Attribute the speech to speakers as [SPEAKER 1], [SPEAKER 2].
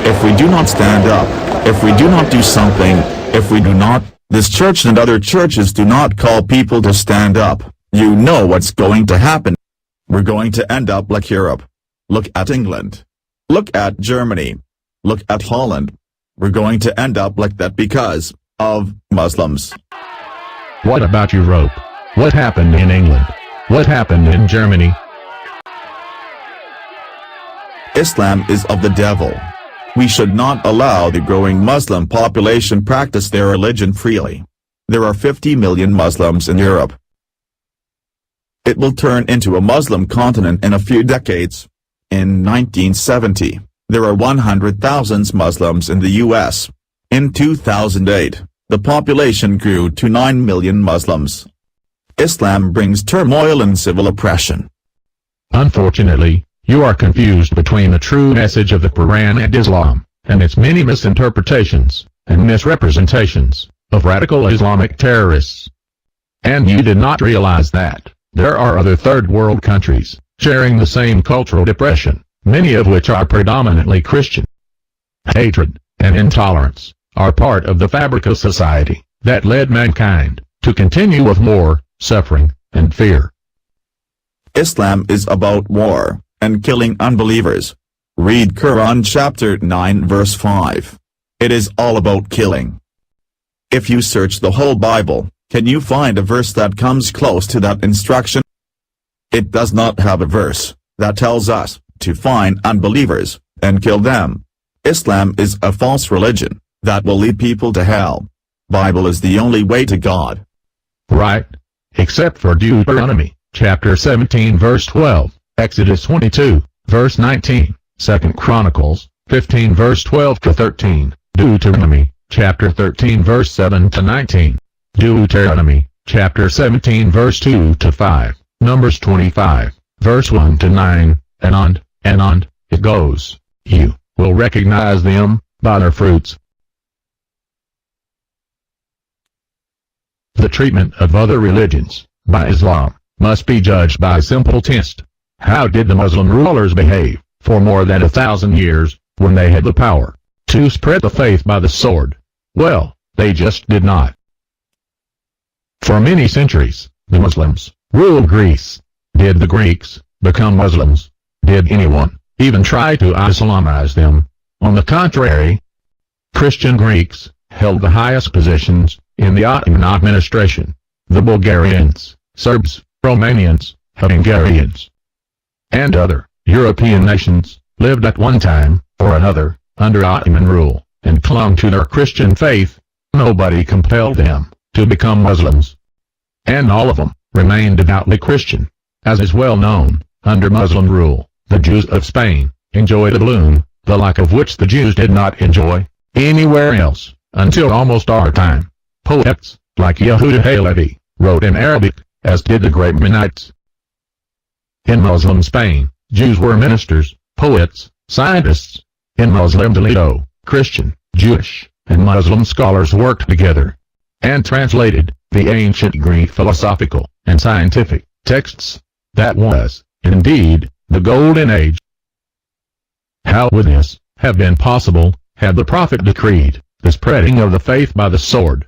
[SPEAKER 1] If we do not stand up, if we do not do something, if we do not, this church and other churches do not call people to stand up, you know what's going to happen. We're going to end up like Europe. Look at England. Look at Germany. Look at Holland. We're going to end up like that because of Muslims.
[SPEAKER 2] What about Europe? What happened in England? What happened in Germany?
[SPEAKER 1] Islam is of the devil. We should not allow the growing Muslim population practice their religion freely. There are 50 million Muslims in Europe. It will turn into a Muslim continent in a few decades. In 1970, there were 100,000 Muslims in the U.S. In 2008, the population grew to 9 million Muslims. Islam brings turmoil and civil oppression.
[SPEAKER 2] Unfortunately, you are confused between the true message of the Quran and Islam, and its many misinterpretations and misrepresentations of radical Islamic terrorists. And you did not realize that there are other third world countries sharing the same cultural depression, many of which are predominantly Christian. Hatred and intolerance are part of the fabric of society that led mankind to continue with war, suffering, and fear.
[SPEAKER 1] Islam is about war and killing unbelievers. Read Quran chapter 9 verse 5. It is all about killing. If you search the whole Bible, can you find a verse that comes close to that instruction? It does not have a verse that tells us to find unbelievers and kill them. Islam is a false religion that will lead people to hell. Bible is the only way to God.
[SPEAKER 2] Right. Except for Deuteronomy, chapter 17 verse 12, Exodus 22, verse 19, 2 Chronicles, 15 verse 12 to 13, Deuteronomy, chapter 13 verse 7 to 19, Deuteronomy, chapter 17 verse 2 to 5, Numbers 25, verse 1 to 9, and on, it goes. You will recognize them by their fruits. The treatment of other religions by Islam must be judged by a simple test. How did the Muslim rulers behave for more than 1,000 years when they had the power to spread the faith by the sword? Well, they just did not. For many centuries, the Muslims ruled Greece. Did the Greeks become Muslims? Did anyone even try to Islamize them? On the contrary, Christian Greeks held the highest positions in the Ottoman administration. The Bulgarians, Serbs, Romanians, Hungarians, and other European nations lived at one time or another under Ottoman rule and clung to their Christian faith. Nobody compelled them to become Muslims, and all of them remained devoutly Christian. As is well known, under Muslim rule, the Jews of Spain enjoyed a bloom, the like of which the Jews did not enjoy anywhere else until almost our time. Poets like Yehuda Halevi wrote in Arabic, as did the great Mennonites. In Muslim Spain, Jews were ministers, poets, scientists. In Muslim Toledo, Christian, Jewish, and Muslim scholars worked together and translated the ancient Greek philosophical and scientific texts. That was, indeed, the Golden Age. How would this have been possible had the Prophet decreed the spreading of the faith by the sword?